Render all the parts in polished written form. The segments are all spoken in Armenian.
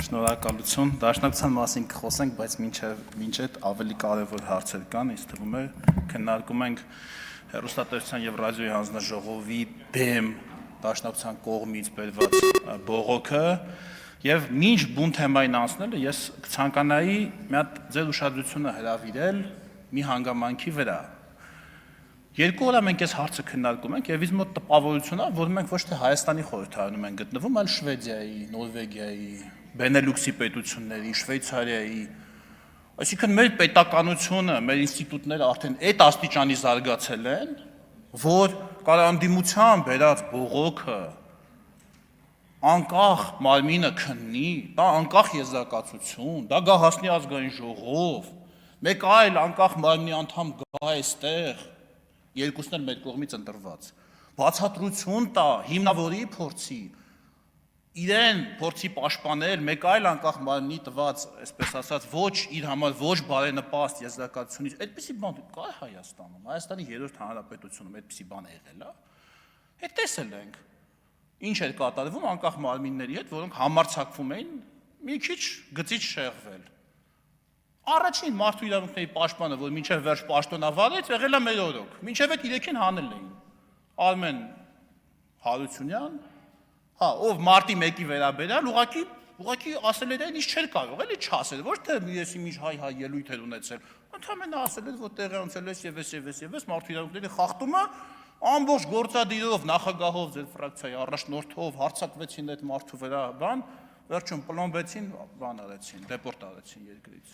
Շնորհակալություն։ Դաշնակցության մասին կխոսենք, բայց մինչ այդ ավելի կարևոր հարցեր կան, ինձ թվում է քննարկում ենք հեռուստատեսության եւ ռադիոյի հանձնաժողովի դեմ դաշնակցության կողմից բերված բողոքը եւ մինչ բուն թեմային անցնելը ես կցանկանայի մի հատ ձեր ուշադրությունը հրավիրել մի հանգամանքի վրա։ Երկու օր մենք այս հարցը քննարկում ենք եւ ինձ մոտ տպավորություն է, որ մենք ոչ թե Հայաստանի խորհրդարանում ենք գտնվում, այլ Շվեդիայի, Նորվեգիայի, Բենելուքսի պետությունների, Շվեյցարիայի, այսինքն մեր պետականությունը, մեր ինստիտուտները արդեն այդ աստիճանի զարգացել են, որ կառավարության բերած բողոքը անկախ մարմինը քննի, դա անկախ եզրակացություն, դա գա հասնի ազգային ժողով, մեկ այլ անկախ մարմնի անդամ գա այստեղ, երկուսն էլ մեր կողմից ընտրված, բացատրություն տա, հիմնավորի փորձի, իրեն փորձի պաշտպանել մեկ այլ անկախ մարմնի տված, այսպես ասած, ոչ իր համար ոչ բարենպաստ եզրակացությունից, այդպիսի բան կա Հայաստանում, Հայաստանի երրորդ հանրապետությունում այդպիսի բան եղել է, հետ տեսել ենք, ինչ էր կատարվում անկախ մարմինների հետ, որոնք համարձակվում էին մի քիչ գծից շեղվել։ Առաջին մարդու իրավունքների պաշտպանը, որ մինչև վերջ պաշտոնավարեց, եղել է մեր օրոք, մինչև այդ իրեքին հանել էին Արմեն Հարությունյան, ով մարտի 1-ի վերաբերյալ ուղղակի ասել էր այն ինչ չէր կարող, էլի չասել, ոչ թե ես իմիջ հայ ելույթ էր ունեցել, ընդհանրապես ասել էր, որ տեղի անցել է եւ մարդու իրավունքների խախտումը ամբողջ գործադիրով, նախագահով, ձեր ֆրակցիայի առաջնորդով հարձակվեցին այդ մարդու վրա, վերջում պլոմբեցին, արեցին, դեպորտ արեցին երկրից։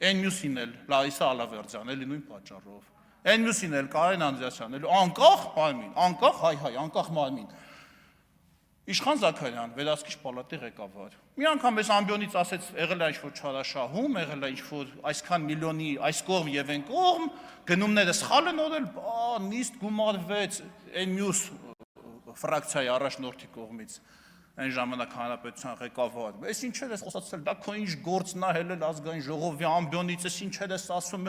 Այն մյուսին էլ Լարիսա Ալավերդյան, էլի նույն պատճառով։ Այն մյուսին էլ Կարեն Անդրեասյան, էլի անկախ մարմին, անկախ հայ, անկախ մարմին։ Իշխան Զաքարյան, Վերահսկիչ պալատի ղեկավար։ Մի անգամ այս ամբիոնից ասեց, եղել է ինչ-որ չարաշահում, եղել է ինչ-որ այսքան միլիոնի այս կողմ եւ այն կողմ, գնումները սխալ են օրել, նիստ գումարվեց այն մյուս ֆրակցիայի առաջնորդի կողմից։ Այն ժամանակ հանրապետության ղեկավար։ Այս ինչեր ես խոսացել, դա քո ինչ գործն է հելել ազգային ժողովի ամբիոնից, այս ինչեր ես ասում,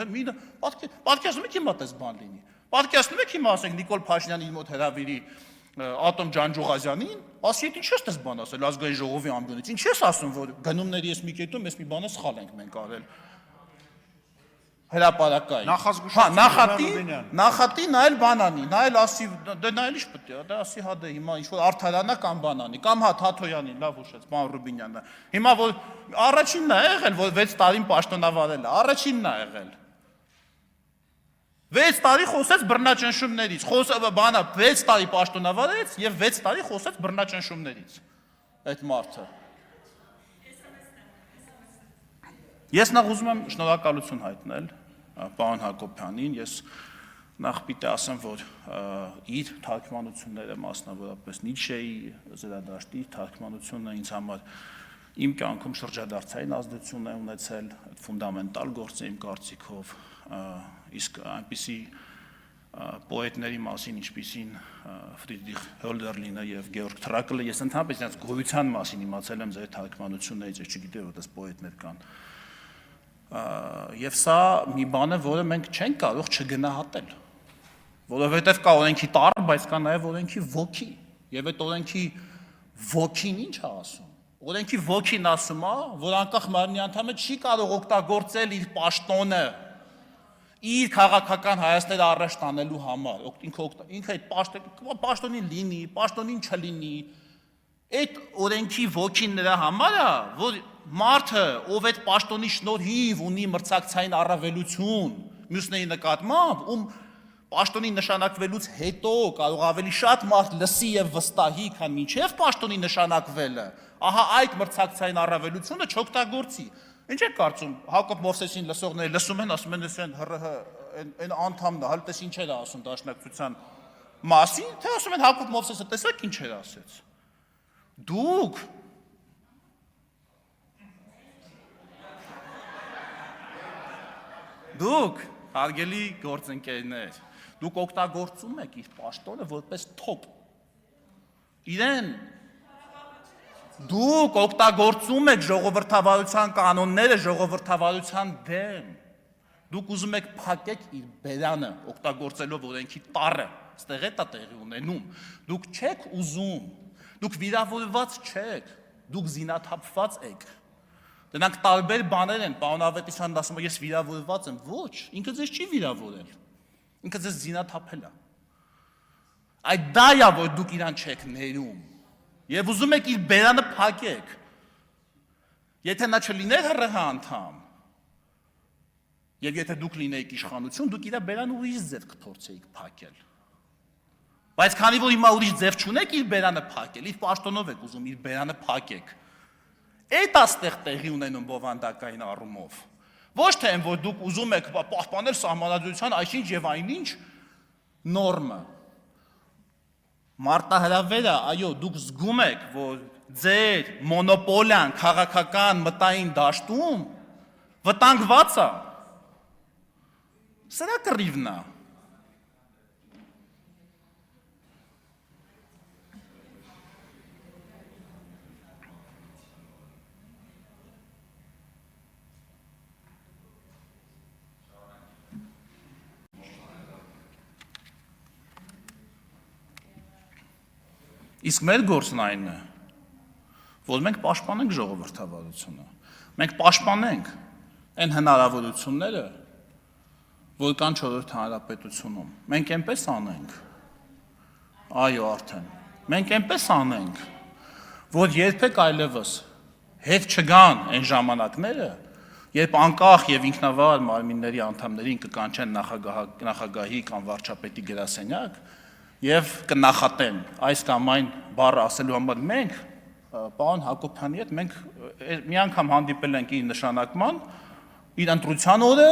պատկերացնում եք հիմա դες բան լինի։ Պատկերացնում եք հիմա ասենք Նիկոլ Փաշինյանի մոտ հրավիրի Ատոմ Ջանջուղազյանին, ասի ինչ ես դες բան ասել ազգային ժողովի ամբիոնից, ինչ ես ասում, որ գնումների ես մի կետում, ես մի բանը սխալ ենք մենք արել։ Հրապարակային։ Նախատի նայել բանանի, նայել ասի, դե նայել ինչ պետք է, դա ասի հա դե հիմա ինչ որ արդարանա կամ բանանի, կամ հա Թաթոյանին, լավ ուշեց, պարոն Ռուբինյանը։ Հիմա որ առաջինն է եղել, որ 6 տարին պաշտոնավարել է, առաջինն է եղել։ 6 տարի խոսեց բռնաճնշումներից, 6 տարի պաշտոնավարեց եւ 6 տարի խոսեց բռնաճնշումներից։ Այդ մարդը։ Ես նախ ուզում եմ շնորհակալություն հայտնել պարոն Հակոբյանին, ես նախ պիտի ասեմ, որ իր թարգմանությունները մասնավորապես Նիչեի զրադաշտի թարգմանությունը ինձ համար իմ կյանքում շրջադարձային ազդեցություն է ունեցել, ֆունդամենտալ գործ է իմ կարծիքով, իսկ այնպիսի պոետների մասին, ինչպիսին Ֆրիդրիխ Հոլդերլինը եւ Գեորգ Թրակլը, ես ընդհանրապես նրանց գոյության մասին իմացել եմ ձեր թարգմանություններից, ես չգիտեի, որ դες պոետներ կան։ Եվ սա մի բան է, որը մենք չենք կարող չգնահատել, որովհետև կա օրենքի տառ, բայց կա նաև օրենքի ոգի, եւ այդ օրենքի ոգին ինչ է ասում։ Օրենքի ոգին ասում է, որ անկախ մարմնի անդամը չի կարող օգտագործել իր պաշտոնը իր քաղաքական հայացքները առաջ տանելու համար, ինքը այդ պաշտոնին լինի, պաշտոնին չլինի, այդ օրենքի ոգին նրա համար է, որ մարդը, ով այդ պաշտոնի շնորհիվ ունի մրցակցային առավելություն մյուսների նկատմամբ, ում պաշտոնի նշանակվելուց հետո կարող ավելի շատ մարդ լսի եւ վստահի, քան մինչեւ պաշտոնի նշանակվելը, ահա այդ մրցակցային առավելությունը չօգտագործի։ Ինչ եք կարծում, Հակոբ Մովսեսին լսողները լսում են, ասում են, այն անդամն է, հələ տես ինչեր է ասում դաշնակցության մասին, թե ասում են Հակոբ Մովսեսը տեսեք ինչեր ասեց։ Դուք, հարգելի գործընկերներ, դուք օգտագործում եք իր պաշտոնը որպես թոփ։ Դուք օգտագործում եք ժողովրդավարության կանոնները ժողովրդավարության դեմ։ Դուք ուզում եք փակեք իր բերանը, օգտագործելով օրենքի տառը, ստեղ է դա տեղի ունենում։ Դուք չեք ուզում Դուք վիրավորված չեք, դուք զինաթափված եք։ Դրանք տարբեր բաներ են, պարոն Ավետիսյանն ասում է, ես վիրավորված եմ, ոչ, ինքը ձեզ չի վիրավորել, ինքը ձեզ զինաթափել է։ Այդ դա է, որ դուք իրան չեք ներում, եւ ուզում եք իր բերանը փակեք։ Եթե նա չլիներ ՀՌՀ անդամ, եւ եթե դուք լինեիք իշխանություն, դուք իր բերանը ուրիշ ձև կփորձեիք փակել։ Բայց քանի որ հիմա ուրիշ ձև չունեք իր բերանը փակել, իր պաշտոնով եք ուզում իր բերանը փակեք։ Այդ աստեղ տեղի ունենում բովանդակային առումով։ Ոչ թե այն, որ դուք ուզում եք պահպանել սահմանադրության այսինչ եւ այնինչ նորմը։ Մարտահրավերը, այո, դուք զգում եք, որ ձեր մոնոպոլիան քաղաքական մտային դաշտում վտանգված է։ Սրա կռիվն է։ Իսկ մեր գործն այն է, որ մենք պաշտպանենք ժողովրդավարությունը, մենք պաշտպանենք այն հնարավորությունները, որ կան 4-րդ հանրապետությունում, մենք այնպես անենք, այո արդեն, մենք այնպես անենք, որ երբեք այլևս հետ չգան այն ժամանակները, երբ անկախ եւ ինքնավար մարմինների անդամներին կկանչեն նախագահի կամ վարչապետի գրասենյակ, եւ կնախատեն այս կամ այն բառը ասելու համար մենք պարոն Հակոբյանի հետ մենք մի անգամ հանդիպել ենք իր նշանակման իր ընտրության օրը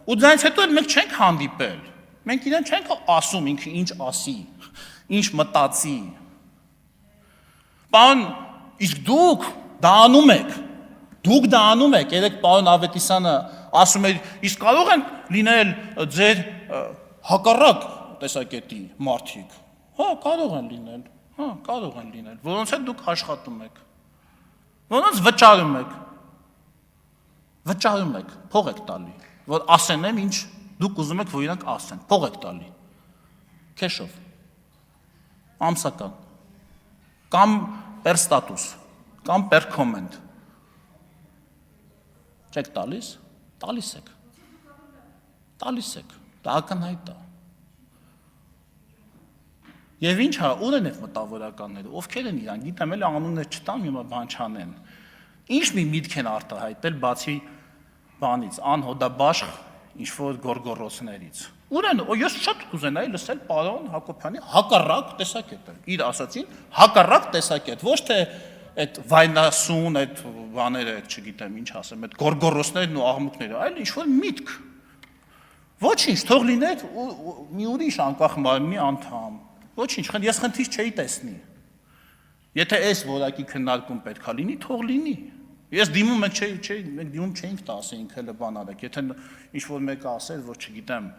ու դրանից հետո մենք չենք հանդիպել մենք իրեն չենք ասում ինքը ինչ ասի ինչ մտածի պարոն իսկ դուք դա անում եք երեք պարոն Ավետիսյանը ասում էր իսկ կարող են լինել ձեր հակառակ տեսակետի մարդիկ, կարող են լինել, որոնց հետ դուք աշխատում եք, որոնց վճարում եք, փող եք տալի, որ ասեն եմ ինչ դուք ուզում եք, որ իրանք ասեն, փող եք տալի, քեշով, ամսական, կամ պեր ստատուս, կամ պեր կոմենտ, չեք տալիս, տալիս եք, դա ակնհայտ է։ Եվ ինչ հա, ուր են այդ մտավորականները, ովքեր են իրան, գիտեմ էլ անուններ չտամ, հիմա բան չանեն։ Ինչ մի միտք են արտահայտել բացի բանից, անհոդաբաշխ ինչ-որ գորգորոցներից։ Ուր են, ես շատ կուզենայի լսել պարոն Հակոբյանի հակառակ տեսակետը, իր ասացին հակառակ տեսակետ, ոչ թե այդ վայնասուն, այդ բաները, այդ չգիտեմ ինչ ասեմ, այդ գորգորոցներն ու աղմուկները, այլ ինչ-որ միտք։ Ոչինչ, թող լիներ մի ուրիշ անկախ մարմնի անդամ։ Ոչինչ, ես խնդիր չէի տեսնի։ Եթե այս որակի քննարկում պետքա լինի, թող լինի։ Ես մենք դիմում չէինք տա ասեինք հələ բան արեք, եթե ինչ-որ մեկը ասեր, որ չգիտեմ,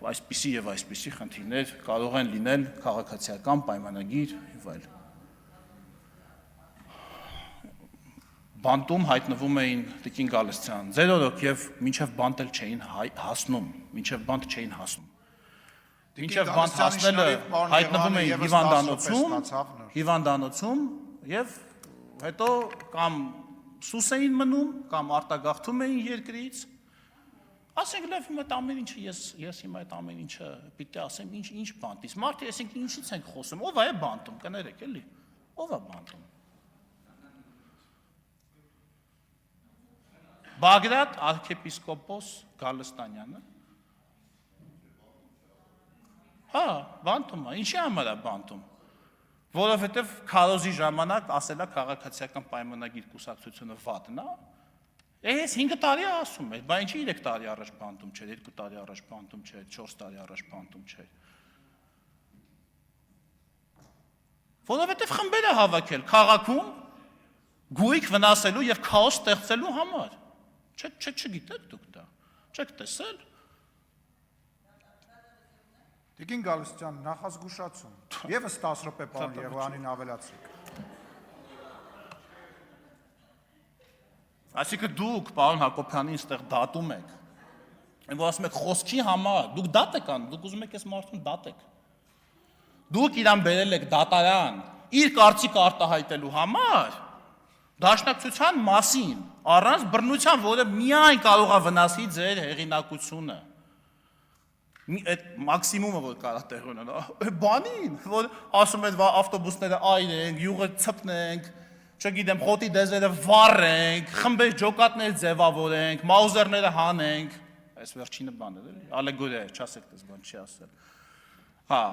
այսպիսի եւ այսպիսի խնդիրներ կարող են լինել քաղաքացիական պայմանագիր եւ այլ։ Բանտում հայտնվում էին Տիկին Գալստյան, ձեր օրոք եւ մինչեւ բանտ էլ չէին հասնում, մինչեւ բանտ չէին հասնում։ Մինչև բանտ հասնելը հայտնվում էին հիվանդանոցում եւ հետո կամ սուս էին մնում կամ արտագաղթում էին երկրից ասենք լավ հիմա ամեն ինչը ես հիմա այդ ամեն ինչը պիտի ասեմ ինչ բանտից մարդը այսինքն ինչից ենք խոսում ով է բանտում կներեք էլի ով է բանտում Բագրատ arczepiskopos Գալստանյանը Հա, բանտում է, ինչի համար է բանտում, որովհետև քարոզի ժամանակ ասելա քաղաքացիական պայմանագիր կուսակցությունը վատն է, ես 5 տարի ասում է, բա ինչի 3 տարի առաջ բանտում չէր, 2 տարի առաջ բանտում չէր, 4 տարի առաջ բանտում չէր, որովհետև խմբեր է հավաքել քաղաքում գույք վնասելու և քաոս ստեղծելու համար, չգիտեք դուք դա, չեք տեսել, Տիկին Գալստյան, նախազգուշացում, եվս 10 րոպե պարոն Եղոյանին ավելացրեք։ Այսինքն դուք պարոն Հակոբյանին ստեղ դատում եք, որ ասում եք խոսքի համար, դուք դատ եք անում, դուք ուզում եք այս մարդուն դատեք։ Դուք իրան բերել եք դատարան իր կարծիքը արտահայտելու համար դաշնակցության մասին, առանց բռնության, որը միայն կարող է վնասի ձեր հեղինակությունը։ Այդ մաքսիմումը, որ կարա տեղ ունենա, բանին, որ ասում են ավտոբուսները այրենք, յուղը ցպնենք, չգիտեմ, խոտի դեզերը վառենք, խմբեր ջոկատներ ձևավորենք, մաուզերները հանենք, այս վերջինը բան է, էլի, ալեգորիա է, չասեք դες բան չի ասել։ Հա,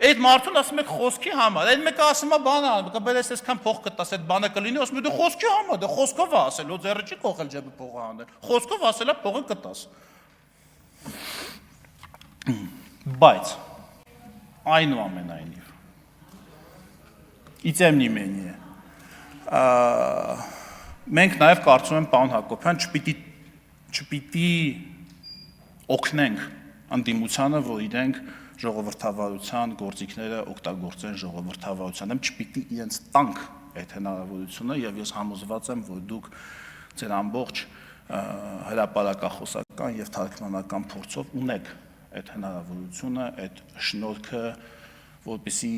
այդ մարդուն ասում եք խոսքի համար, այդ մեկը ասում է բան ան, կբերես այսքան փող կտաս, այդ բանը կլինի, ասում է դու խոսքի համար, դե խոսքով է ասել, ու ձեռը չի կողել ջեբը փողը անել, խոսքով ասելա փողը կտաս։ Բայց այնուամենայնիվ ի тем не менее մենք նաև կարծում եմ պարոն Հակոբյան չպիտի օգնենք ընդդիմությանը, որ իրենք ժողովրդավարության գործիքները օգտագործեն ժողովրդավարության դեմ, չպիտի իրենց տանք այդ հնարավորությունը եւ ես համոզված եմ, որ դուք ձեր ամբողջ հրապարակախոսական եւ թարգմանական փորձով ունեք այդ հնարավորությունը, այդ շնորհքը, որպեսզի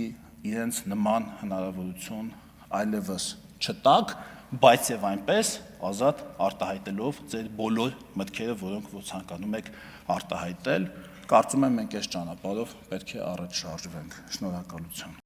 իրենց նման հնարավորություն այլևս չտակ, բայց եւ այնպես ազատ արտահայտելով ձեր բոլոր մտքերը, որոնք որ ցանկանում եք արտահայտել, կարծում եմ մենք այս ճանապարհով պետք է առաջ շարժվենք։ Շնորհակալություն։